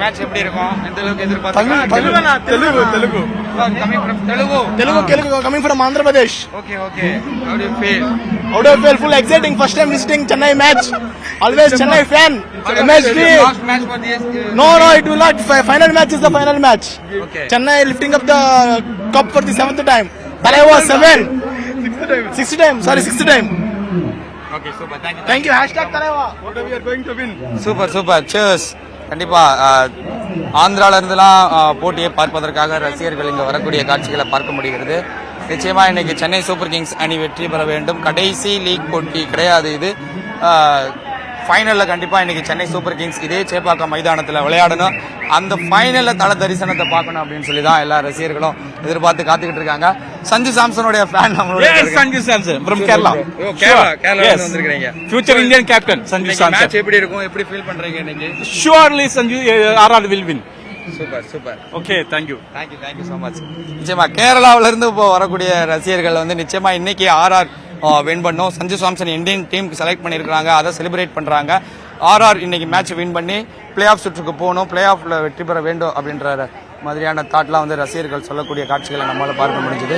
Match எப்படி இருக்கும்? எந்த அளவுக்கு எதிர்பார்த்தீங்க? Telugu coming from Andhra Pradesh. Okay. How do you feel? Full exciting. First time visiting Chennai match. Always Chennai fan. MSD. Last match for this. No, it will not. Final match is the final match. Okay. Chennai lifting up the cup for the 7th time. Talaiva 7. 6th time. Sorry, 6th time. Okay, super. Thank you. Thank you. #Talaiva. We are going to win. Super. Cheers. கண்டிப்பா ஆந்திரால இருந்துலாம் போட்டியை பார்ப்பதற்காக ரசிகர்கள் இங்க வரக்கூடிய காட்சிகளை பார்க்க முடிகிறது. நிச்சயமா இன்னைக்கு சென்னை சூப்பர் கிங்ஸ் அணி வெற்றி பெற வேண்டும். கடைசி லீக் போட்டி கிடையாது இது. ஃபைனல்ல கண்டிப்பா இன்னைக்கு சென்னை சூப்பர் கிங்ஸ் இதே சேப்பாக்கம் மைதானத்துல விளையாடணும். அந்த ஃபைனல்ல தல தரிசனத்தை பார்க்கணும் அப்படின்னு சொல்லி தான் எல்லா ரசிகர்களும் எதிர்பார்த்து காத்துக்கிட்டு இருக்காங்க. சஞ்சு சாம்சனோட ஃபேன் நம்மளோட Sanju Samson from Kerala. Kerala வந்திருக்கீங்க. Future Indian captain Sanju Samson. Match எப்படி இருக்கும்? எப்படி ஃபீல் பண்றீங்க இன்னைக்கு? Surely Sanju RR will win. Super. Okay, thank you so much. நிச்சயமா கேரளாவில இருந்து இப்போ வரக்கூடிய ரசிகர்கள் வந்து நிச்சயமா இன்னைக்கு ஆர்ஆர் வின் பண்ணோம். சஞ்சு சாம்சன் இந்தியன் டீமுக்கு செலக்ட் பண்ணியிருக்காங்க. அதை செலிப்ரேட் பண்றாங்க. ஆர்ஆர் இன்னைக்கு மேட்ச் வின் பண்ணி பிளே ஆஃப் சுற்றுக்கு போகணும், பிளே ஆஃப்ல வெற்றி பெற வேண்டும் அப்படின்ற மாதிரியான தாட்லாம் வந்து ரசிகர்கள் சொல்லக்கூடிய காட்சிகளை நம்மளால பார்க்க முடிஞ்சது.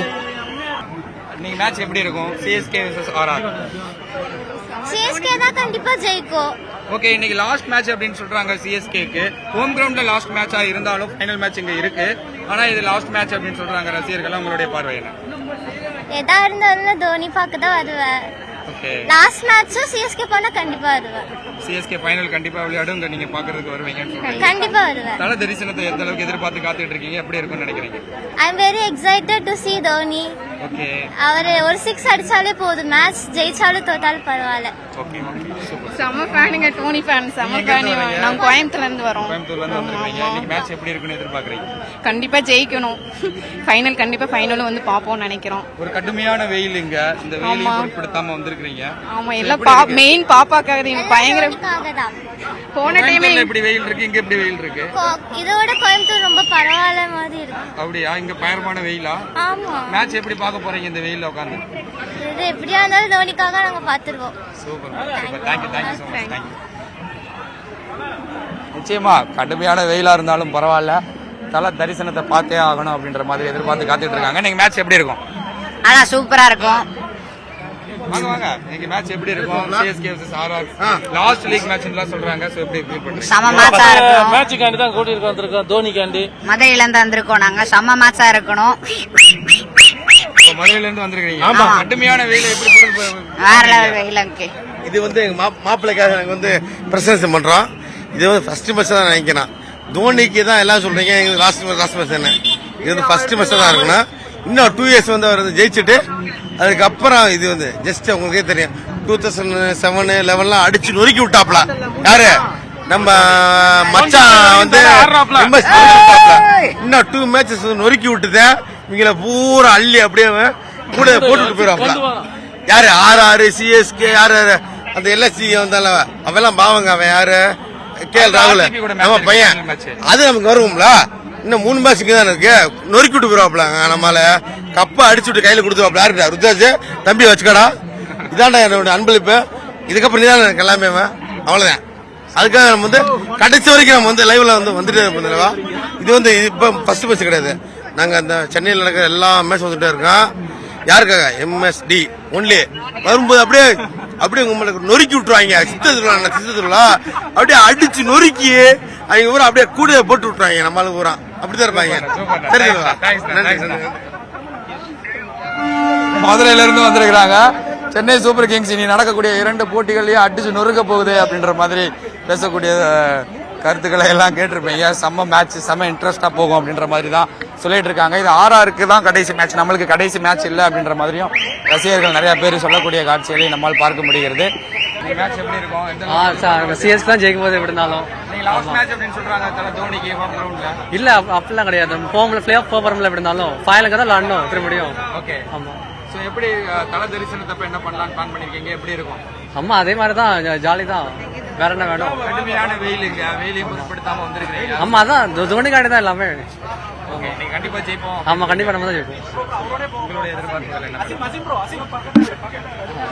இன்னைக்கு மேட்ச் எப்படி இருக்கும்? CSK versus RR. சிஎஸ்கே தான் கண்டிப்பா ஜெயிக்கும். ஓகே, இன்னைக்கு லாஸ்ட் மேட்ச் அப்படின்னு சொல்றாங்க சிஎஸ்கேக்கு. ஹோம் கிரவுண்ட்ல லாஸ்ட் மேட்சா இருந்தாலும் ஃபைனல் மேட்ச் இங்க இருக்கு. ஆனா இது லாஸ்ட் மேட்ச் அப்படின்னு சொல்றாங்க ரசிகர்கள். உங்களுடைய பார்வை என்ன? எதா இருந்தாலும் தோனி பார்க்க தான் வருவேன். ஓகே, லாஸ்ட் மேட்சும் சிஎஸ்கே போனா கண்டிப்பா வருவேன். சிஎஸ்கே ஃபைனல் கண்டிப்பா விளையாடும். நீங்க பாக்குறதுக்கு வருவீங்கன்னு சொல்றீங்க. கண்டிப்பா வருவேன். தல தரிசனத்தை எந்த அளவுக்கு எதிர்பார்த்து காத்துட்டு இருக்கீங்க? எப்படி இருக்கும்னு நினைக்கிறீங்க? I am very excited to see Dhoni. Okay, அவர் ஒரு 6 அடிச்சாலே போதும். மேட்ச் ஜெயிச்சாலும் தோத்தாலும் பரவாயில்ல. Okay, super. செம்ம ஃபேனுங்க, டோனி ஃபேன். செம்ம ஃபேன். நாங்க கோயம்புத்தூர்ல இருந்து வரோம். கோயம்புத்தூர்ல இருந்து வந்திருக்கீங்க. இன்னைக்கு மேட்ச் எப்படி இருக்குன்னு எதிர்பார்க்கறீங்க? கண்டிப்பா ஜெயிக்கணும். கண்டிப்பா ஃபைனலும் வந்து பாப்போம்னு நினைக்கிறோம். ஒரு கடுமையான வெயில் இங்க. இந்த வெயிலையும் பொருட்படுத்தாம வந்திருக்கீங்க. ஆமா, எல்லாம் மெயின் பாப்பாக்காக பயங்கர. தான் போன டைம் எப்படி வெயில் இருக்கு, இங்க எப்படி வெயில் இருக்கு? இதோட கோயம்புத்தூர் ரொம்ப பரவாயில்ல மாதிரி இருக்கு. அப்படியா? இங்க பயங்கரமான வெயிலா? ஆமா. மேட்ச் எப்படி பார்க்க போறீங்க இந்த வெயில்ல உட்கார்ந்து? இது எப்படியா இருந்தாலும் தோனிக்காக நாங்க பாத்துருவோம். Super. Thank you so much. Thank you. நிச்சயமா கடுமையான வெயிலா இருந்தாலும் பரவாயில்ல, தல தரிசனத்தை பார்த்தே ஆகணும் அப்படின்ற மாதிரி எதிர்பார்த்து காத்துட்டு இருக்காங்க. நீங்க மேட்ச் எப்படி இருக்கும்? ஆனா சூப்பரா இருக்கும். வாங்க இன்னைக்கு மேட்ச் எப்படி இருக்கும்? CSK vs RR last league மேட்ச்லாம் சொல்றாங்க. சோ எப்படி ஃபீல் பண்றீங்க? சம மேட்சா இருக்கும். மேட்சுக்காண்டி தான் கூட்டிட்டு வந்திருக்கோம். தோனிக்காண்டி மதுரையில இருந்து வந்திருக்கோம். நாங்க சம மேட்சா இருக்கணும். மதுரையில இருந்து வந்திருக்கீங்க. கடுமையான வெயில எப்படி வேற லெவல் வெயிலங்க. இது வந்து எங்க மாப்பிள்ளைக்காக நாங்க வந்து பிரசன்ஸ் பண்றோம். இது வந்து ஃபர்ஸ்ட் மேட்ச் தான் நினைக்கிறேன். தோனிக்கு தான் எல்லாம் சொல்றீங்க. எங்களுக்கு லாஸ்ட் மேட்ச் என்ன, இது வந்து ஃபர்ஸ்ட் மேட்ச் தான் இருக்கணும். இன்னும் 2 இயர்ஸ் வந்து அவர் ஜெயிச்சுட்டு அதுக்கப்புறம் இது வந்து ஜஸ்ட் உங்களுக்கே தெரியும் 2007, 11 அடிச்சு நொறுக்கி விட்டாப்ல. யாரு? நம்ம மச்சான் வந்து இன்னும் 2 மேட்சஸ் நொறுக்கி விட்டுதேன். இவங்கள பூரா அள்ளி அப்படியே கூட போட்டுட்டு போயிடுவாப்ல. யாரு? ஆர்ஆர், சிஎஸ்கே, யாரு அந்த எல்எஸ்சி வந்தால அவெல்லாம் பாவங்க. அவன் யாரு? கேஎல் ராகுல் நம்ம பையன். அது நமக்கு வருவோம்ல. இன்னும் 3 மேட்சுக்கு தான் இருக்கு. நொறுக்கி விட்டு போயிருவாப்ல. நம்மளால கப்பை அடிச்சு விட்டு கையில கொடுத்துருவாப்ல. யாருடா? ருத்ராஜ் தம்பி வச்சுக்கடா. இதான்டா என்னோட அன்பளிப்பு. இதுக்கப்புறம் நீதான் எனக்கு எல்லாமே. அவ்வளவுதான். அதுக்காக நம்ம வந்து கடைசி வரைக்கும் நம்ம வந்து லைவ்ல வந்துட்டே இருப்போம். இது வந்து இப்ப ஃபர்ஸ்ட் மேட்ச் கிடையாது. நாங்க அந்த சென்னையில் நடக்கிற எல்லா மேட்ச் வந்துட்டே இருக்கோம். யாருக்காக? MSD only. வரும்போது அப்படியே உங்களுக்கு நொறுக்கி விட்டுருவாங்க. சித்தத்துல அப்படியே அடிச்சு நொறுக்கி அவங்க ஊரா அப்படியே கூட போட்டு விட்டுருவாங்க. நம்மளுக்கு ஊரா அப்படிதான் இருப்பாங்க. மதுரையில இருந்து வந்திருக்கிறாங்க. சென்னை சூப்பர் கிங்ஸ் இனி நடக்கக்கூடிய 2 போட்டிகள்லயே அடிச்சு நொறுக்க போகுது அப்படின்ற மாதிரி பேசக்கூடிய கருத்துக்களை எல்லாம் கேட்டிருப்பீங்க. செம்ம மேட்ச், செம்ம இன்ட்ரெஸ்டா போகும் அப்படின்ற மாதிரி தான் சொல்லிட்டு இருக்காங்க. இது ஆர்ஆருக்கு தான் கடைசி மேட்ச், நம்மளுக்கு கடைசி மேட்ச் இல்லை அப்படின்ற மாதிரியும் ரசிகர்கள் நிறைய பேர் சொல்லக்கூடிய காட்சிகளை நம்மால் பார்க்க முடிகிறது. மேட்ச் எப்படி இருக்கும்? சிஎஸ்கே தான் ஜெயிக்கும் போது எப்படி இருந்தாலும். லாஸ்ட் மேட்ச் அப்படின்னு சொல்றாங்க தல தோனிக்கு ஹோம் கிரவுண்ட்ல. இல்ல அப்படிலாம் கிடையாது. ஹோம்ல பிளே ஆஃப் போறோம்ல எப்படி இருந்தாலும் ஃபைனலுக்கு தான் விளையாடணும். எப்படி முடியும்? ஓகே, ஆமா. சோ எப்படி தல தரிசனத்தப்ப என்ன பண்ணலாம்னு பிளான் பண்ணிருக்கீங்க? எப்படி இருக்கும்? அம்மா அதே மாதிரி தான், ஜாலி தான். வேற என்ன வேணும்? கடுமையான வெயிலுங்க. வெயிலையும் பொருட்படுத்தாம வந்திருக்கீங்க. அம்மா அதான் தோனிக்காண்டி தான் எல்லாமே. ஓகே நீங்க கண்டிப்பா ஜெயிப்போம். ஆமா கண்டிப்பா நம்ம தான் ஜெயிப்போம். உங்களுடைய எதிர்பார்ப்புகள் என்ன?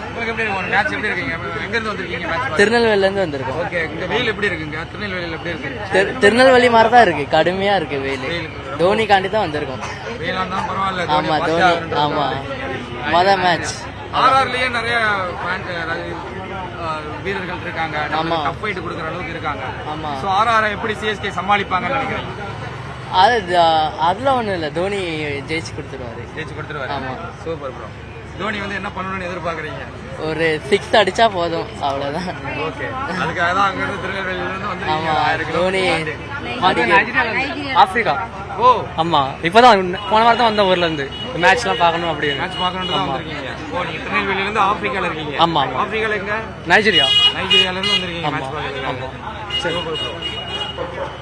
உங்களுக்கு எப்படி இருக்கு மேட்ச்? எப்படி இருக்கீங்க? எங்க இருந்து வந்திருக்கீங்க மேட்ச்? திருநெல்வேலில இருந்து வந்திருக்கோம். ஓகே இங்க வெயில் எப்படி இருக்குங்க? திருநெல்வேலியில எப்படி இருக்கு? திருநெல்வேலி மாதிரி தான் இருக்கு, கடுமையா இருக்கு வெயில். தோனிக்காண்டி தான் வந்திருக்கோம். வெயிலா இருந்தா பரவாயில்ல. ஆமா தோனி. ஆமா மொத மேட்ச். ஆர்ஆர்லயே நிறைய வீரர்கள் இருக்காங்க. ஆமா. டஃப் ஃபைட் கொடுக்குற அளவுக்கு இருக்காங்க. ஆமா. சோ ஆர்ஆர் எப்படி சிஎஸ்கே சமாளிப்பாங்கன்னு நினைக்கிறேன். அதுல ஒண்ணும் இல்ல, தோனி ஜெயிச்சு கொடுத்துருவாரு. ஜெயிச்சு கொடுத்துருவாரு. ஆமா. Super bro. தோனி வந்து என்ன பண்ணணும்னு எதிர்பார்க்கறீங்க? ஒரு 6 அடிச்சா போதும், அவ்வளவுதான். ஓகே அதுக்காக தான் அங்க இருந்து திருநெல்வேலியில இருந்து ஆமா வந்திருக்கீங்க. தோனி ஆப்பிரிக்கா. ஓ ஆமா இப்பதான் போன வாரம் தான் வந்த ஊர்ல இருந்து மேட்ச் எல்லாம் பாக்கணும் அப்படி. மேட்ச் பார்க்கணும்னு தான் வந்திருக்கீங்க. ஓ நீங்க திருநெல்வேலியில இருந்து ஆப்பிரிக்கால இருக்கீங்க. ஆமா ஆமா. ஆப்பிரிக்கால எங்க? நைஜீரியா. நைஜீரியால இருந்து வந்திருக்கீங்க ஆமா. மேட்ச் பார்க்கறதுக்கு. ஆமா. சரி bro.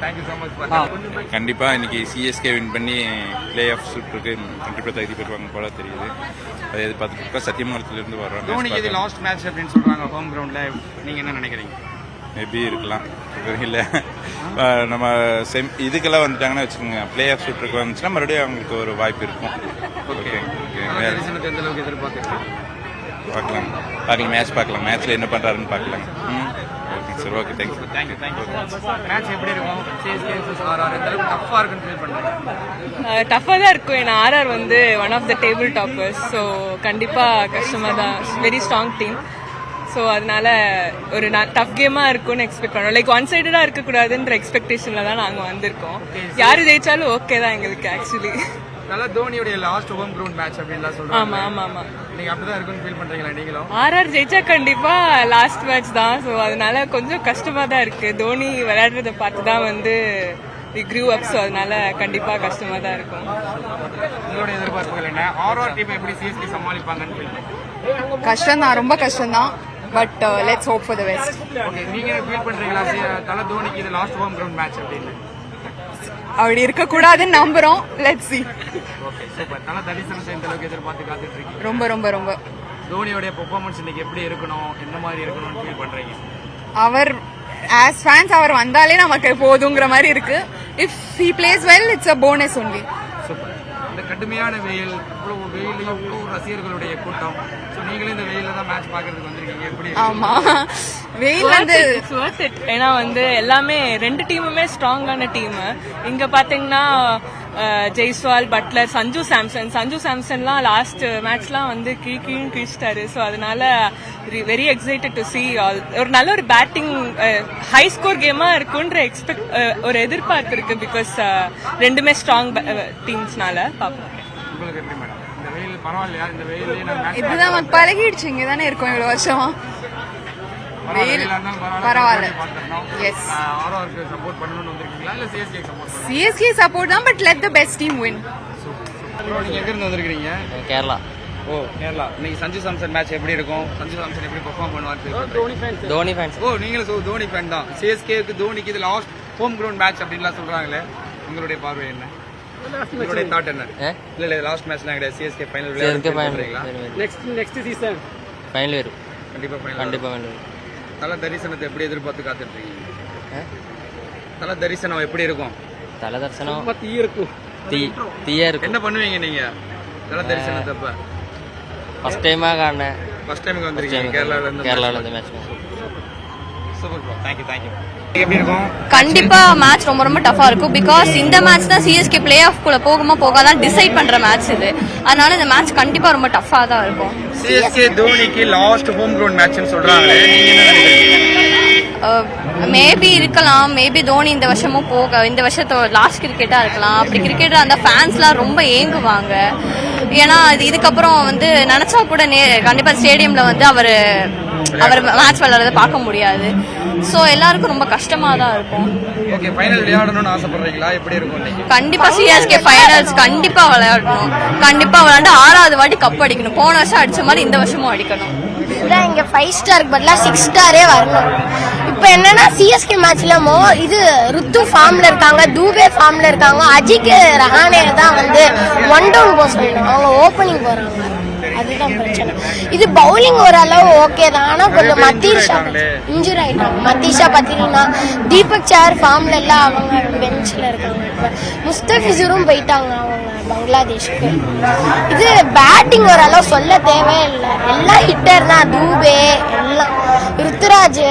Thank you so much for கண்டிப்பா இன்னைக்கு சிஎஸ்கே வின் பண்ணி பிளே ஆஃப் சுற்றுக்கு கண்டிப்பா தகுதி பெறுவாங்க போல தெரியுது. அதை எதிர்பார்த்துட்டு சத்தியமங்கலத்திலிருந்து வர்றோம். தோனிக்கு இது லாஸ்ட் மேட்ச் அப்படின்னு சொல்றாங்க ஹோம் கிரவுண்ட்ல. நீங்க என்ன நினைக்கிறீங்க? மேபி இருக்கலாம், இல்லை நம்ம இதுக்கெல்லாம் வந்துட்டாங்கன்னா வச்சுக்கோங்க, பிளே ஆஃப் சுற்றுக்கு வந்துச்சுன்னா மறுபடியும் அவங்களுக்கு ஒரு வாய்ப்பு இருக்கும். ஓகே எந்த அளவுக்கு எதிர்பார்க்குறீங்க? பார்க்கலாம் மேட்ச் பார்க்கலாம், மேட்ச்ல என்ன பண்றாருன்னு பார்க்கலாம். சரி ஓகே தேங்க்யூ. மேட்ச் எப்படி இருக்கும்? சிஎஸ்கே vs ஆர்ஆர் எந்த அளவுக்கு டஃப்பா இருக்குன்னு ஃபீல் பண்றீங்க? டஃப்பாக தான் இருக்கும். ஏன்னா ஆர்ஆர் வந்து one of the table toppers. So கண்டிப்பாக கஷ்டமாக தான், வெரி ஸ்ட்ராங் டீம். ஸோ அதனால ஒரு டஃப் கேமாக இருக்கும்னு எக்ஸ்பெக்ட் பண்ணோம். லைக் ஒன் சைடடாக இருக்கக்கூடாதுன்ற எக்ஸ்பெக்டேஷனில் தான் நாங்கள் வந்திருக்கோம். யார் ஜெயிச்சாலும் ஓகே தான் எங்களுக்கு ஆக்சுவலி. நல்லா தோனியோடைய லாஸ்ட் ஹோம் கிரவுண்ட் மேட்ச் அப்படின்லாம் சொல்றாங்க. ஆமா ஆமா ஆமா. நீங்க அப்படிதான் இருக்குன்னு ஃபீல் பண்றீங்களா நீங்களும்? ஆர்ஆர் ஜெயிச்சா கண்டிப்பா லாஸ்ட் மேட்ச் தான். ஸோ அதனால கொஞ்சம் கஷ்டமா தான் இருக்கு. தோனி விளையாடுறத பார்த்து தான் வந்து grew up. ஸோ அதனால கண்டிப்பா கஷ்டமா தான் இருக்கும். உங்களுடைய எதிர்பார்ப்புகள் என்ன? ஆர்ஆர் டீம் எப்படி சிஎஸ்கே சமாளிப்பாங்கன்னு ஃபீல் பண்றீங்க? கஷ்டம் தான், ரொம்ப கஷ்டம் தான். But let's hope for the best. Okay நீங்க ஃபீல் பண்றீங்களா தல தோனிக்கு இது லாஸ்ட் ஹோம் கிரவுண்ட் மேட்ச் அப்படின்னு? அப்படி இருக்க கூடாதுன்னு நம்புறோம். Let's see. Okay super. தல தரிசனத்தை எந்த அளவுக்கு எதிர்பார்த்து காத்துட்டு இருக்கீங்க? ரொம்ப ரொம்ப ரொம்ப. தோனியோட பெர்ஃபார்மன்ஸ் இன்னைக்கு எப்படி இருக்கணும், என்ன மாதிரி இருக்கணும்னு ஃபீல் பண்றீங்க? அவர் as fans அவர் வந்தாலே நமக்கு போதுங்கிற மாதிரி இருக்கு. If he plays well it's a bonus only. Super. இந்த கடுமையான வெயில், இவ்வளவு வெயிலையும் இவ்வளவு ரசிகர்களுடைய கூட்டம், ஸோ நீங்களே இந்த வெயில தான் மேட்ச் பார்க்கறதுக்கு வந்திருக்கீங்க, எப்படி? ஆமா வெயில் வந்து ஏன்னா வந்து எல்லாமே ரெண்டு டீமுமே ஸ்ட்ராங்கான டீம். இங்க பாத்தீங்கன்னா ஜெய்ஸ்வால், பட்லர், சஞ்சு சாம்சன்லாம் லாஸ்ட் மேட்ச்லாம் வந்து கீழ்னு கிழிச்சிட்டாரு. ஸோ அதனால very excited to C all. ஒரு நல்ல ஒரு பேட்டிங் ஹை ஸ்கோர் கேமா இருக்குன்ற ஒரு எதிர்பார்ப்பு இருக்கு. பிகாஸ் ரெண்டுமே ஸ்ட்ராங் டீம்ஸ்னால பார்ப்போம். உங்களுக்கு எப்படி மேடம் இந்த வெயில் பரவாயில்லையா? இந்த வெயிலே நான் இதுதான் நமக்கு பழகிடுச்சு, இங்க தானே இருக்கோம் இவ்வளவு வருஷமா. வெயில் பரவாயில்ல. எஸ் ஆர்ஆருக்கு சப்போர்ட் பண்ணணும்னு வந்திருக்கீங்களா இல்ல சிஎஸ்கே சப்போர்ட் பண்ணணும்? சிஎஸ்கே சப்போர்ட் தான், but let the best team win. நீங்க எங்க இருந்து வந்திருக்கீங்க? கேரளா. ஓ கேரளா. இன்னைக்கு சஞ்சு சாம்சன் மேட்ச் எப்படி இருக்கும்? சஞ்சு சாம்சன் எப்படி பெர்ஃபார்ம் பண்ணுவார்? தோனி ஃபேன்ஸ். ஓ நீங்களும் தோனி ஃபேன் தான். சிஎஸ்கேக்கு தோனிக்கு இது லாஸ்ட் ஹோம் கிரவுண்ட் மேட்ச் அப்படின்லாம் சொல்றாங்களே, உங்களுடைய பார்வை என்ன? உங்களுடைய தாட் என்ன? இல்ல லாஸ்ட் மேட்ச்லாம் கிடையாது, சிஎஸ்கே ஃபைனல் விளையாடுறீங்களா? நெக்ஸ்ட் சீசன் ஃபைனல் வரும். கண்டிப்பா ஃபைனல். கண்டிப்பா ஃபைனல் வரும். தல தரிசனத்தை எப்படி எதிர்பார்த்து காத்துட்டு இருக்கீங்க? தல தரிசனம் எப்படி இருக்கும்? தல தரிசனம் தீயா இருக்கும். என்ன பண்ணுவீங்க நீங்க தல தரிசனத்தை? அப்ப ஃபர்ஸ்ட் டைமா காணேன். ஃபர்ஸ்ட் டைம் வந்திருக்கீங்க கேரளால இருந்து match. Super bro. Thank you. எப்படி இருக்கும்? கண்டிப்பா மேட்ச் ரொம்ப ரொம்ப டஃபா இருக்கும். பிகாஸ் இந்த மேட்ச் தான் சிஎஸ்கே பிளே ஆஃப் குள்ள போகாதான் டிசைட் பண்ற மேட்ச் இது. அதனால இந்த மேட்ச் கண்டிப்பா ரொம்ப டஃபா தான் இருக்கும். சிஎஸ்கே தோனிக்கு லாஸ்ட் ஹோம் கிரவுண்ட் மேட்ச்னு சொல்றாங்க, நீங்க என்ன நினைக்கிறீங்க? மேபி இருக்கலாம். மேபி தோனி இந்த வருஷமும் இந்த வருஷத்தோட லாஸ்ட் கிரிக்கெட்டா இருக்கலாம். அப்படி கிரிக்கெட்டர் அந்த ஃபேன்ஸ்லாம் ரொம்ப ஏங்குவாங்க. ஏன்னா இதுக்கப்புறம் வந்து நினைச்சா கூட கண்டிப்பா ஸ்டேடியம்ல வந்து அவர் மேட்ச் விளையாடுறத பார்க்க முடியாது. சோ எல்லாருக்கும் ரொம்ப கஷ்டமா தான் இருக்கும். ஓகே ஃபைனல் விளையாடணும்னு ஆசைப்படுறீங்களா? எப்படி இருக்கும் நீங்க? கண்டிப்பா சிஎஸ்கே ஃபைனல்ஸ் கண்டிப்பா விளையாடணும். கண்டிப்பா விளையாண்டு 6வது வாட்டி கப் அடிக்கணும். போன வருஷம் அடிச்ச மாதிரி இந்த வருஷமும் அடிக்கணும். இங்க 5 ஸ்டாருக்கு பதிலா 6 ஸ்டாரே வரணும். இப்ப என்னன்னா சிஎஸ்கே மேட்ச்ல இது ருத்து ஃபார்ம்ல இருக்காங்க, தூபே ஃபார்ம்ல இருக்காங்க. அஜித் ரஹானே தான் வந்து 1 டவுன் போக சொல்லணும், அவங்க ஓப்பனிங் போறாங்க. அதுதான் பிரச்சனை. இது பவுலிங் ஓரளவு ஓகே தான், ஆனா கொஞ்சம் மத்தீஷா இன்ஜூரி ஆயிட்டாங்க. மத்தீஷா பத்தினா தீபக் சார் ஃபார்ம்ல எல்லாம் அவங்க பெஞ்ச்ல இருக்காங்க. முஸ்தபிசரும் போயிட்டாங்க அவங்க பங்களாதேஷ்க்கு. இது பேட்டிங் ஓரளவு சொல்ல தேவையில்லை, எல்லாம் ஹிட்டர் தான். தூபே எல்லாம், ருத்துராஜ்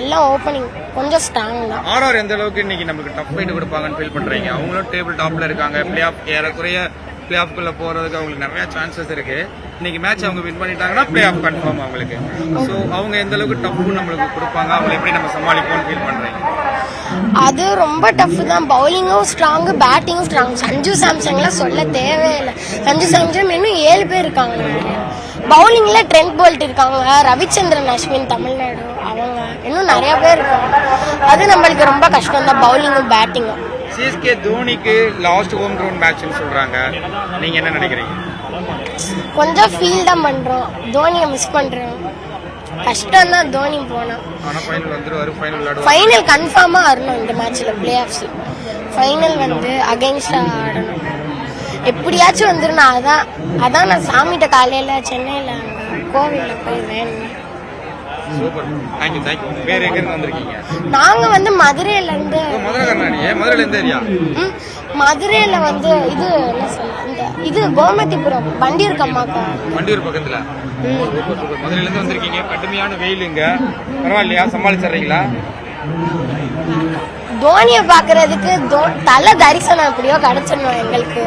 எல்லாம் ஓப்பனிங் கொஞ்சம் ஸ்ட்ராங் தான். ஆர்ஆர் எந்த அளவுக்கு இன்னைக்கு நமக்கு டஃப் ஃபைட் கொடுப்பாங்கன்னு ஃபீல் பண்றீங்க? அவங்களும் டேபிள் டாப்ல இருக்காங்க, பிளே ஆஃப் ஏறக்குறைய பிளே ஆஃப்குள்ள போறதுக்கு அவங்களுக்கு நிறைய சான்சஸ் இருக்கு. இன்னைக்கு மேட்ச் அவங்க வின் பண்ணிட்டாங்கன்னா பிளே ஆஃப் கன்ஃபார்ம் அவங்களுக்கு. ஸோ அவங்க எந்த அளவுக்கு டஃப் நம்மளுக்கு கொடுப்பாங்க, அவங்களை எப்படி நம்ம சமாளிப்போம்னு ஃபீல் பண்றீங்க? அது ரொம்ப டஃப் தான். பவுலிங்கும் ஸ்ட்ராங், பேட்டிங்கும் ஸ்ட்ராங். சஞ்சு சாம்சன்லாம் சொல்ல தேவையில்லை. சஞ்சு சாம்சன் இன்னும் 7 பேர் இருக்காங்க. பவுலிங்ல ட்ரெண்ட் போல்ட் இருக்காங்க, ரவிச்சந்திரன் அஸ்வின் தமிழ்நாடு, அவங்க இன்னும் நிறைய பேர் இருக்காங்க. அது நம்மளுக்கு ரொம்ப கஷ்டம் தான், பவுலிங்கும் பேட்டிங்கும். சிஎஸ்கே தோனிக்கு லாஸ்ட் ஹோம் கிரவுண்ட் மேட்ச்னு சொல்றாங்க, நீங்க என்ன நினைக்கிறீங்க? கொஞ்சம் ஃபீல் தான் பண்றோம், தோனியை மிஸ் பண்றோம். கஷ்டம் தான் தோனி போனா. ஆனா ஃபைனல் வந்துருவாரு, ஃபைனல் விளையாடுவாரு. ஃபைனல் கன்ஃபார்மா ஆடணும் இந்த மேட்ச்ல, பிளே ஆஃப்ஸ் ஃபைனல் வந்து அகைன்ஸ்டா ஆடணும். எப்படியாச்சும் வந்துடணும். அதான் நான் சாமிகிட்ட காலையில சென்னையில கோவில்ல போய் வேணும். Super, thank you thank you. வேற எங்க இருந்து வந்திருக்கீங்க? நாங்க வந்து மதுரையில இருந்து. மதுரை கர்நாடி? மதுரையில எந்த ஏரியா? மதுரையில வந்து இது என்ன சொல்ல, இந்த இது கோமதிபுரம் வண்டியூர் கம்மாக்கா. வண்டியூர் பக்கத்துல. Super super. மதுரையில இருந்து வந்திருக்கீங்க, கடுமையான வெயிலுங்க, பரவாயில்லையா, சமாளிச்சிடுறீங்களா? தோனியை பாக்குறதுக்கு தல தரிசனம் எப்படியோ கிடைச்சிடணும் எங்களுக்கு,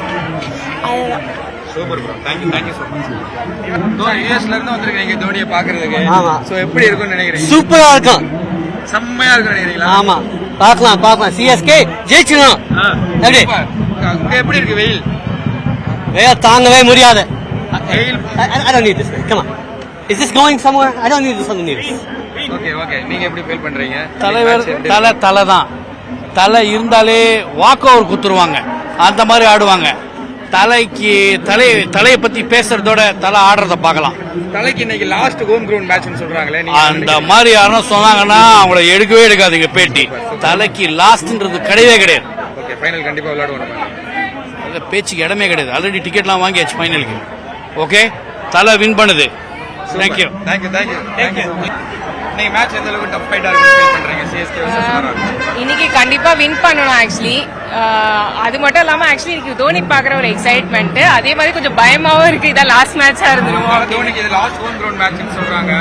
அதுதான். Super bro, thank you thank you so much. யூஎஸ்ல இருந்து வந்திருக்கீங்க தோனியை பாக்குறதுக்கு. சோ எப்படி இருக்கும்னு நினைக்கிறீங்க? சூப்பரா இருக்கும், செம்மையா இருக்கும் நினைக்கிறீங்களா? ஆமா, பார்க்கலாம். சிஎஸ்கே ஜெயிச்சிடும். எப்படி அங்க எப்படி இருக்கு வெயில்? வெயில் தாங்கவே முடியாது. வெயில். I don't need this. Come on. Is this going somewhere? I don't need this on the news. Okay okay. நீங்க எப்படி ஃபீல் பண்றீங்க? தலைவர் தலை தான். தலை இருந்தாலே வாக் ஓவர் குத்துருவாங்க, அந்த மாதிரி ஆடுவாங்க. தலையை பத்தி பேசுறதோட தலை ஆடுறத பார்க்கலாம். தலைக்கு இன்னைக்கு லாஸ்ட் ஹோம் கிரவுண்ட் மேட்ச்னு சொல்றாங்களே, அந்த மாதிரி யாரும் சொன்னாங்கன்னா அவங்கள எடுக்கவே எடுக்காதீங்க பேட்டி. தலைக்கு லாஸ்ட்ன்றது கிடையவே கிடையாது. ஓகே, ஃபைனல் கண்டிப்பா விளையாடுவோம். அது பேச்சுக்கு இடமே கிடையாது. ஆல்ரெடி டிக்கெட்லாம் வாங்கியாச்சு ஃபைனலுக்கு. ஓகே, தலை வின் பண்ணுது. Thank you thank you thank you thank you. இன்னைக்கு மேட்ச் எந்த அளவுக்கு டஃப் ஃபைட்டா இருக்குன்னு ஃபீல் பண்றீங்க? CSK versus RR. இன்னைக்கு கண்டிப்பா வின் பண்ணணும் ஆக்சுவலி. அது மட்டும் இல்லாம ஆக்சுவலி எனக்கு தோனி பாக்குற ஒரு எக்ஸைட்மெண்ட், அதே மாதிரி கொஞ்சம் பயமாவும் இருக்கு. இதான் லாஸ்ட் மேட்சா இருந்துரும். தோனிக்கு இது லாஸ்ட் ஹோம் கிரவுண்ட் மேட்ச்னு சொல்றாங்க.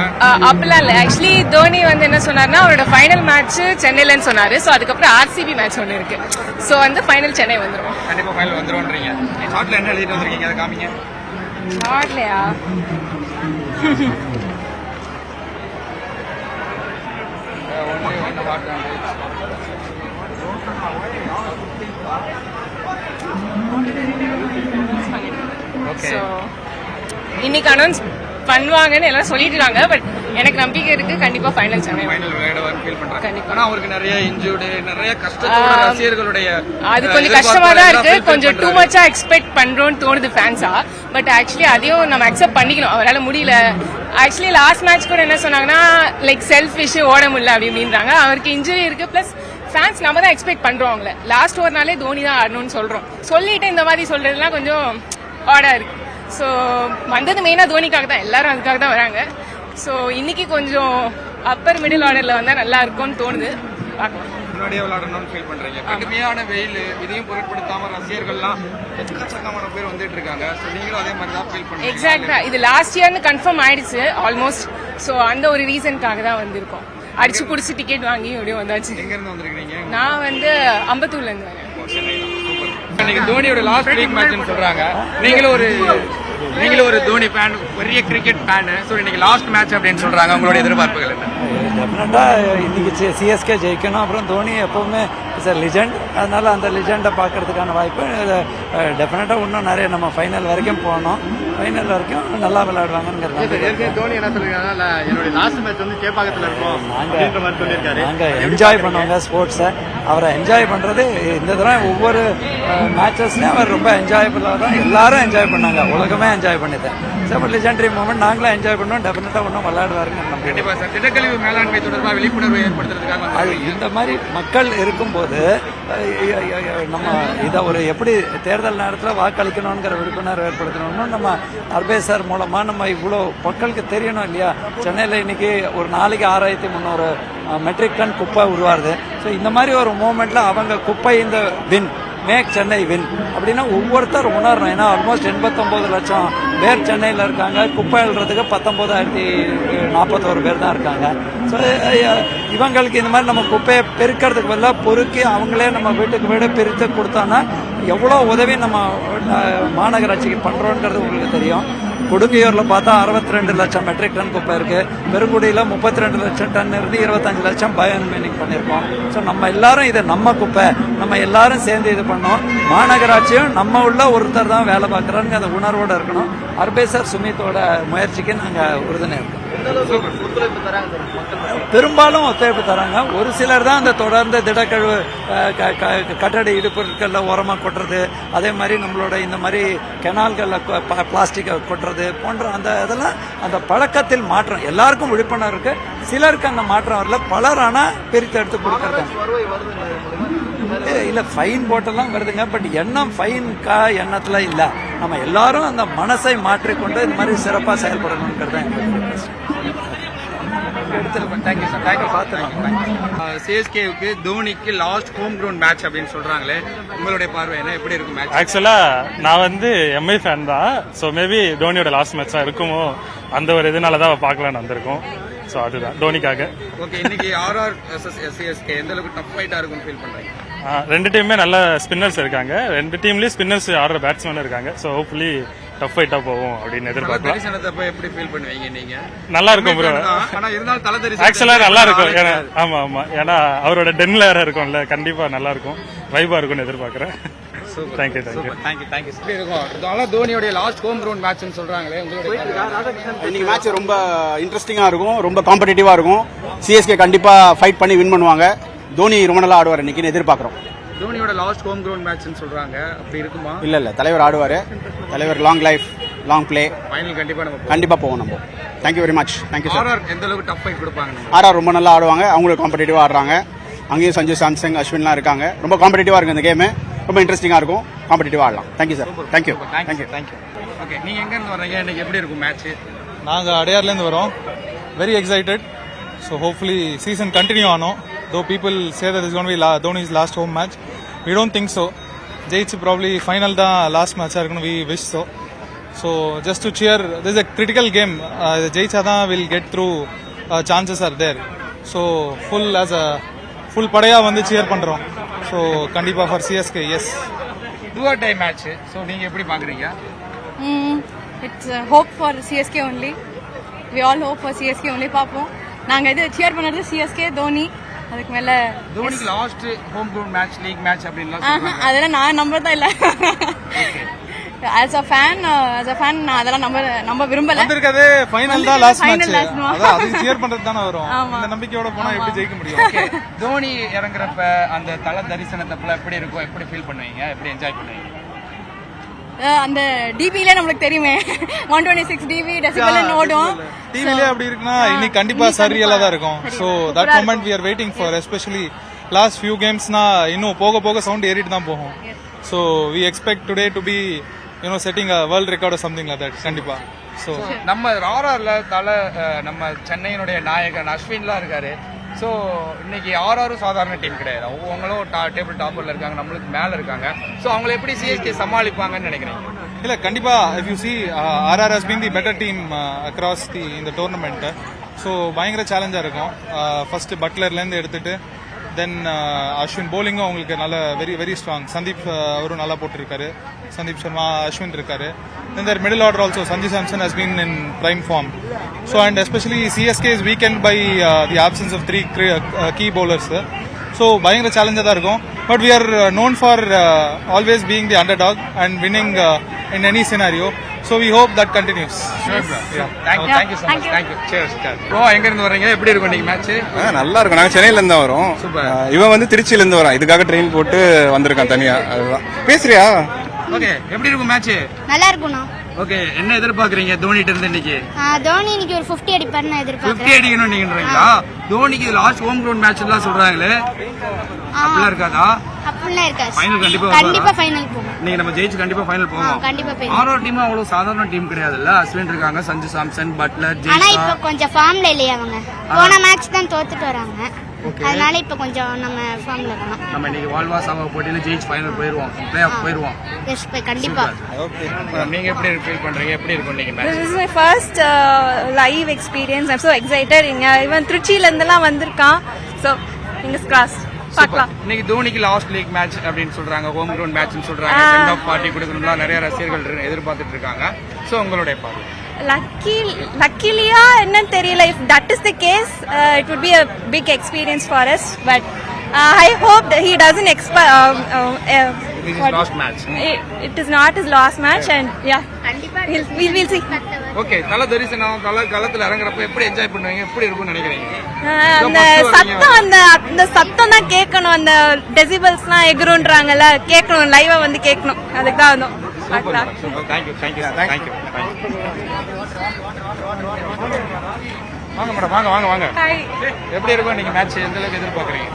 அப்பெல்லாம் இல்ல. ஆக்சுவலி தோனி வந்து என்ன சொன்னார்னா, அவரோட ஃபைனல் மேட்ச் சென்னையிலன்னு சொன்னாரு. சோ அதுக்கப்புறம் ஆர்சிபி மேட்ச் ஒன்னு இருக்கு. சோ வந்து ஃபைனல் சென்னை வந்துரும். கண்டிப்பா ஃபைனல் வந்துரும்ன்றீங்க. ஷார்ட்ல என்ன எழுதிட்டு வந்திருக்கீங்க, அதை காமிங்க. ஷார்ட்லயா? So, இன்னைக்கு அனௌன்ஸ் பண்ணுவாங்கன்னு எல்லாம் சொல்லிட்டு இருக்காங்க. பட் எனக்கு நம்பிக்கை இருக்கு, கண்டிப்பா ஃபைனல் சென்னை ஃபைனல் விளையாடுவார்னு ஃபீல் பண்றாங்க. கண்டிப்பா. ஆனா அவருக்கு நிறைய இன்ஜூர்டு, நிறைய கஷ்டத்தோட ரசிகர்களுடைய அது கொஞ்சம் கஷ்டமா தான் இருக்கு. கொஞ்சம் டூ மச்சா எக்ஸ்பெக்ட் பண்றோம்னு தோணுது ஃபேன்ஸா. பட் ஆக்சுவலி அதையும் நம்ம அக்செப்ட் பண்ணிக்கணும். அவரால் முடியல. ஆக்சுவலி லாஸ்ட் மேட்ச் கூட என்ன சொன்னாங்கன்னா, லைக் செல்ஃபிஷ் ஓட முடியல அப்படின்றாங்க. அவருக்கு இன்ஜுரி இருக்கு. பிளஸ் ஃபேன்ஸ் நம்ம தான் எக்ஸ்பெக்ட் பண்றோம் அவங்கள. லாஸ்ட் ஓவர்னாலே தோனி தான் ஆடணும்னு சொல்றோம். சொல்லிட்டு இந்த மாதிரி சொல்றதுலாம் கொஞ்சம் ஆடா இருக்கு. ஸோ வந்தது மெயினாக தோனிக்காக தான், எல்லாரும் அதுக்காக தான் வராங்க. ஸோ இன்னைக்கு கொஞ்சம் அப்பர் மிடில் ஆர்டர்ல வந்தா நல்லா இருக்கும்னு தோணுது. பார்க்கலாம். முன்னாடியே விளையாடணும்னு ஃபீல் பண்றீங்க. கடுமையான வெயில், இதையும் பொருட்படுத்தாம ரசிகர்கள்லாம் எக்கச்சக்கமான பேர் வந்துட்டு இருக்காங்க. ஸோ நீங்களும் அதே மாதிரி தான் ஃபீல் பண்றீங்க? எக்ஸாக்டா. இது லாஸ்ட் இயர்னு கன்ஃபார்ம் ஆயிடுச்சு ஆல்மோஸ்ட். ஸோ அந்த ஒரு ரீசனுக்காக தான் வந்திருக்கோம். அடிச்சு புடிச்சு டிக்கெட் வாங்கி எப்படியும் வந்தாச்சு. எங்க இருந்து வந்திருக்கீங்க? நான் வந்து அம்பத்தூர்ல இருந்து வரேன். இன்னைக்கு தோனியோட லாஸ்ட் வீக் மேட்ச்னு சொல்றாங்க. நீங்களும் ஒரு தோனி ஃபேன், பெரிய கிரிக்கெட் ஃபேன். ஸோ இன்னைக்கு லாஸ்ட் மேட்ச் அப்படின்னு சொல்றாங்க. உங்களோட எதிர்பார்ப்புகள் என்ன? டெஃபினட்டா இன்னைக்கு சிஎஸ்கே ஜெயிக்கணும். அப்புறம் தோனி எப்பவுமே இஸ் அ லிஜெண்ட். அதனால அந்த லிஜெண்டை பார்க்கறதுக்கான வாய்ப்பு டெஃபினட்டா இன்னும் நிறைய நம்ம ஃபைனல் வரைக்கும் போகணும். ஃபைனல் வரைக்கும் நல்லா விளையாடுவாங்கிறது. தோனி என்ன சொல்லிருக்காங்க, என்னுடைய லாஸ்ட் மேட்ச் வந்து சேப்பாக்கத்தில் இருக்கும் அப்படின்ற மாதிரி சொல்லியிருக்காரு. நாங்கள் என்ஜாய் பண்ணுவாங்க ஸ்போர்ட்ஸை. அவரை என்ஜாய் பண்ணுறது இந்த தடவை ஒவ்வொரு மேட்சஸ்லையும் அவர் ரொம்ப என்ஜாயபுல்லாக தான் எல்லாரும் என்ஜாய் பண்ணாங்க. உலகமே என்ஜாய் பண்ணிட்டேன். ரொம்ப லெஜெண்டரி மூமெண்ட். நாங்களும் என்ஜாய் பண்ணோம். டெஃபினட்டாக ஒன்றும் விளையாடுவாருங்க. கண்டிப்பா சார். திடக்கழிவு மேலாண்மை தொடர்பாக விழிப்புணர்வு ஏற்படுத்துறதுக்காக அது இந்த மாதிரி மக்கள் இருக்கும்போது நம்ம இதை ஒரு எப்படி தேர்தல் நேரத்தில் வாக்களிக்கணுங்கிற விழிப்புணர்வு ஏற்படுத்தணும்னு நம்ம அர்பேஸ் சார் மூலமாக நம்ம இவ்வளோ மக்களுக்கு தெரியணும் இல்லையா? சென்னையில் இன்னைக்கு ஒரு நாளைக்கு 6300 மெட்ரிக் டன் குப்பை உருவாருது. ஸோ இந்த மாதிரி ஒரு மூமெண்ட்டில் அவங்க குப்பை இந்த பின் மேக் சென்னை வின் அப்படின்னா ஒவ்வொருத்தர் உணரணும். ஏன்னா ஆல்மோஸ்ட் 89 லட்சம் பேர் சென்னையில் இருக்காங்க. குப்பை எழுறதுக்கு 19,041 பேர் தான் இருக்காங்க. ஸோ இவங்களுக்கு இந்த மாதிரி நம்ம குப்பையை பெருக்கிறதுக்கு பதிலாக பொறுக்கி அவங்களே நம்ம வீட்டுக்கு வீடு பிரித்து கொடுத்தோன்னா எவ்வளோ உதவி நம்ம மாநகராட்சிக்கு பண்ணுறோன்றது உங்களுக்கு தெரியும். கொடுங்கையூரில் பார்த்தா 62 லட்சம் மெட்ரிக் டன் குப்பை இருக்குது. பெருங்குடியில் 32 லட்சம் டன் இருந்து 25 லட்சம் பயோமினிக் பண்ணியிருக்கோம். ஸோ நம்ம எல்லாரும் இது நம்ம குப்பை, நம்ம எல்லாரும் சேர்ந்து இது பண்ணோம். மாநகராட்சியும் நம்ம உள்ள ஒருத்தர் தான் வேலை பார்க்குறாங்க, அந்த உணர்வோடு இருக்கணும். அர்பேசர் சுமித்தோட முயற்சிக்கு நாங்கள் உறுதுணை இருக்கோம். பெரும்பாலும் ஒத்துழைப்பு தராங்க. ஒரு சிலர் தான் அந்த தொடர்ந்து திடக்கழிவு கட்டட இடுபொருட்களில் உரமாக கொட்டுறது, அதே மாதிரி நம்மளோட இந்த மாதிரி கெனால்களில் பிளாஸ்டிக்கை கொட்டுறது போன்ற அந்த இதெல்லாம் அந்த பழக்கத்தில் மாற்றம். எல்லாருக்கும் விழிப்புணர்வு இருக்கு, சிலருக்கு அந்த மாற்றம் வரல. பலர் ஆனால் பிரித்து எடுத்து கொடுக்கறது இல்லை. ஃபைன் போட்டெல்லாம் வருதுங்க, பட் எண்ணம் ஃபைன்கா எண்ணத்துல இல்லை. நம்ம எல்லாரும் அந்த மனசை மாற்றிக்கொண்டு இந்த மாதிரி சிறப்பாக செயல்படணுங்கிறது சிஎஸ்கேவுக்கு தோனிக்கு லாஸ்ட் ஹோம் கிரவுண்ட் மேட்ச் அப்படின்னு சொல்றாங்களே, உங்களுடைய பார்வை என்ன, எப்படி இருக்கும் மேட்ச்? ஆக்சுவலா நான் வந்து எம்ஐ ஃபேன் தான். ஸோ மேபி தோனியோட லாஸ்ட் மேட்சா இருக்குமோ அந்த ஒரு இதனால தான் பார்க்கலான்னு வந்திருக்கோம். ஸோ அதுதான் தோனிக்காக. ஓகே, இன்னைக்கு ஆர்ஆர் சிஎஸ்கே எந்த அளவுக்கு டஃப் ஃபைட்டா இருக்கும்னு ஃபீல் பண்றீங்க? ரெண்டு டீமுமே நல்ல ஸ்பின்னர்ஸ் இருக்காங்க. ரெண்டு டீம்லயும் ஸ்பின்னர்ஸ் ஆடுற பேட்ஸ்மேன் இருக்காங்க. ஸோ ஹோப்ஃபுல்லி டஃப் ஃபைட்டா போகும் அப்படின்னு எதிர்பார்க்கலாம். எப்படி ஃபீல் பண்ணுவீங்க நீங்க? நல்லா இருக்கும் ப்ரோ. ஆனா இருந்தாலும் தல தெரியும். ஆக்சுவலா நல்லா இருக்கும். ஆமா ஆமா, ஏன்னா அவரோட டென்ல வேற இருக்கும்ல, கண்டிப்பா நல்லா இருக்கும், வைபா இருக்கும்னு எதிர்பார்க்கறேன். தேங்க்யூ. எப்படி இருக்கும்? அதனால தோனியோட லாஸ்ட் ஹோம் கிரவுண்ட் மேட்ச்னு சொல்றாங்களே, உங்களுடைய இன்னைக்கு மேட்ச் ரொம்ப இன்ட்ரெஸ்டிங்கா இருக்கும், ரொம்ப காம்படிட்டிவா இருக்கும். சிஎஸ்கே கண்டிப்பா ஃபைட் பண்ணி வின் பண்ணுவாங்க. தோனி ரொம்ப நல்லா ஆடுவார் இன்னைக்கு எதிர்பார்க்கிறோம். தோனியோட லாஸ்ட் ஹோம் கிரவுண்ட் மேட்ச்னு சொல்றாங்க, அப்படி இருக்குமா? இல்ல தலைவர் ஆடுவாரு. தலைவர் long life, long play, final கண்டிப்பா போவோம் நம்ம. Thank you very much. Thank you sir. RR எந்த அளவுக்கு டஃப் ஃபைட் கொடுப்பாங்க? ஆர்ஆர் ரொம்ப நல்லா ஆடுவாங்க, அவங்களுக்கு காம்படிட்டிவா ஆடுறாங்க. அங்கேயும் சஞ்சு சாம்சங், அஸ்வின்லாம் இருக்காங்க. ரொம்ப காம்படிட்டிவா இருக்கு இந்த கேம், ரொம்ப இன்ட்ரெஸ்டிங்கா இருக்கும், காம்படிட்டிவா ஆடலாம். Thank you sir. தேங்க்யூ. ஓகே, நீங்க எங்க இருந்து வர்றீங்க? இன்னைக்கு எப்படி இருக்கும் மேட்ச்? நாங்க அடையார்ல இருந்து வரோம். Very excited. So hopefully season continue ஆனோம். Though people say that it's going to be Dhoni's last home match, we don't think so. Jaichu probably final da last match irukonu, we wish so. So just to cheer, this is a critical game. Jaicha da will get through, chances are there. So full padaya வந்து cheer பண்றோம். So கண்டிப்பா for CSK, yes. Do or die match. So நீங்க எப்படி பாக்குறீங்க? It's hope for CSK only. We all hope for CSK only. பாப்போம். நாங்க இது cheer பண்றது CSK தோனி. அதுக்கு மேல தோனிக்கு last home ground match, league match அப்படின்லாம் சொல்றாங்க. அதெல்லாம் நான் நம்பறதா இல்ல. as a fan நான் அதெல்லாம் நம்ப விரும்பல. வந்திருக்கதே ஃபைனல் தான், லாஸ்ட் மேட்ச். அதான் அதுக்கு cheer பண்றது தான வரும். இந்த நம்பிக்கையோட போனா எப்படி ஜெயிக்க முடியும்? ஓகே, தோனி இறங்குறப்ப அந்த தல தரிசனத்தப்பல எப்படி இருக்கும், எப்படி ஃபீல் பண்ணுவீங்க, எப்படி என்ஜாய் பண்ணுவீங்க? அந்த டிபில நமக்கு தெரியுமே 126 டிபி டெசிபல் ஓடும். டிவிலே அப்படி இருக்குன்னா இன்னைக்கு கண்டிப்பா சரியலா தான் இருக்கும். So that moment we are waiting for, especially last few gamesனா இன்னும் போக போக சவுண்ட் ஏறிட்டு தான் போகும். So we expect today to be setting a world record or something like that கண்டிப்பா. So நம்ம ஆர்ஆர்ல நம்ம சென்னையினுடைய நாயகன் அஸ்வின்லாம் இருக்காரு. ஸோ இன்னைக்கு ஆர்ஆரும் சாதாரண டீம் கிடையாது, அவங்களும் டேபிள் டாப்பர்ல இருக்காங்க, நம்மளுக்கு மேல இருக்காங்க. ஸோ அவங்களை எப்படி சிஎஸ்கே சமாளிப்பாங்கன்னு நினைக்கிறீங்க? இல்ல கண்டிப்பா, if you see RR has been the better team across the tournament. So பயங்கர சேலஞ்சா இருக்கும். ஃபர்ஸ்ட் பட்லர்ல இருந்து எடுத்துட்டு தென் அஸ்வின் போலிங்கும் அவங்களுக்கு நல்ல வெரி ஸ்ட்ராங். சந்தீப் அவரும் நல்லா போட்டிருக்காரு, சந்தீப் சர்மா, அஸ்வின் இருக்காரு. Then their middle order also, Sanju Samson has been in prime form. So and especially CSK is weakened by the absence of 3 key bowlers. So பயங்கர சேலஞ்சா தான் இருக்கும். But we are known for always being the underdog and winning in any scenario. So we hope that continues. Sure bro. Yeah. Thank you so much. Thank you. Cheers. Bro, எங்க இருந்து வரீங்க? எப்படி இருக்கும் இன்னைக்கு match? நல்லா இருக்கும். நாங்க சென்னையில இருந்து வரோம். இவன் வந்து திருச்சியில இருந்து வரான். இதுக்காக ட்ரெயின் போட்டு வந்திருக்கான் தனியா. அதுதான். பேசுறியா? ஓகே, எப்படி இருக்கும் மேட்ச்? நல்லா இருக்கும்ண்ணா. ஓகே, என்ன எதிர்பார்க்கறீங்க தோனிட்ட இருந்து இன்னைக்கு? தோனி இன்னைக்கு ஒரு 50 அடிப்பார்னு எதிர்பார்க்கறேன். 50 அடிக்கணும் நீங்கன்றீங்களா? தோனிக்கு லாஸ்ட் ஹோம் கிரவுண்ட் மேட்ச் எல்லாம் சொல்றாங்களே, அப்படிலாம் இருக்காதா? அப்படிலாம் இருக்காது. ஃபைனல் கண்டிப்பா ஃபைனல் போவோம். நீங்க நம்ம ஜெயிச்சு கண்டிப்பா ஃபைனல் போவோம். கண்டிப்பா போவோம். ஆர்ஆர் டீம் அவ்வளவு சாதாரண டீம் கிடையாதுல்ல. அஸ்வின் இருக்காங்க, சஞ்சு சாம்சன், பட்லர், ஆனா இப்ப கொஞ்சம் ஃபார்ம்ல இல்லையா அவங்க? போன மேட்ச் தான் தோத்துட்டு வராங்க. அதனால இப்ப கொஞ்சம் நம்ம ஃபார்ம்ல இருக்கணும். நம்ம இன்னைக்கு வால்வா சாவா போட்டியில ஜெயிச்சு ஃபைனல் போயிருவோம், பிளே ஆஃப் போயிருவோம். எஸ் கண்டிப்பா. நீங்க எப்படி ஃபீல் பண்றீங்க, எப்படி இருக்கும் நீங்க This is my first live experience. I'm so excited. இவன் திருச்சியில இருந்தெல்லாம் வந்திருக்கான். So fingers crossed. பார்க்கலாம். இன்னைக்கு தோனிக்கு லாஸ்ட் லீக் மேட்ச் அப்படின்னு சொல்றாங்க, ஹோம் கிரவுண்ட் மேட்ச்னு சொல்றாங்க, சென்ட் ஆஃப் பார்ட்டி கொடுக்கணும்லாம் நிறைய ரசிகர்கள் எதிர்பார்த்துட்டு இருக்காங்க. சோ உங்களுடைய பார்வை? லக்கிலியா என்னன்னு தெரியல. If that is the case, it would be a big experience for us. But I hope that he doesn't This is last match. It is not his last match, and yeah, we'll see. Okay, தல தரிசனம் தல களத்துல இறங்குறப்ப எப்படி enjoy பண்ணுவீங்க, எப்படி இருக்கும்னு நினைக்கிறீங்க? அந்த சத்தம் அந்த சத்தம் தான் கேட்கணும். அந்த டெசிபல்ஸ்லாம் எகுருன்றாங்கல்ல, கேட்கணும், லைவா வந்து கேட்கணும். அதுக்கு தான் வந்தோம். பார்க்கலாம். தேங்க்யூ. வாங்க மேடம், வாங்க. எப்படி இருக்கும் இன்னைக்கு மேட்ச், எந்த அளவுக்கு எதிர்பார்க்கறீங்க?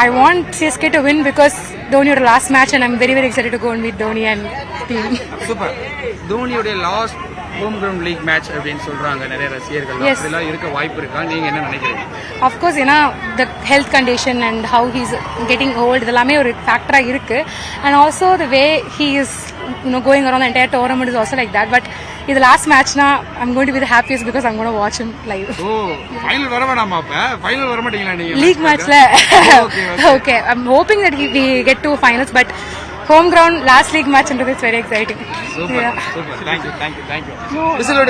I want CSK to win because Dhoni last match and I'm very excited to go and meet Dhoni and team. Super. தோனியோட last home ground league match அப்படின்னு சொல்றாங்க நிறைய ரசிகர்கள். அதெல்லாம் இருக்க வாய்ப்பு இருக்கா, நீங்க என்ன நினைக்கிறீங்க? Of course, the health condition and how he's getting old இதெல்லாமே ஒரு ஃபேக்டரா இருக்கு. And also the way he is going around the entire tournament is also like that. But இது last மேட்ச்னா I'm going to be the happiest because I'm going to watch him live. ஓ, final வர வேணாமா? அப்ப final வர மாட்டீங்களா நீங்க league மேட்ச்ல? Okay, I'm hoping that we get to finals, but home ground last league match into this very exciting. Super. Thank you. விசிலோட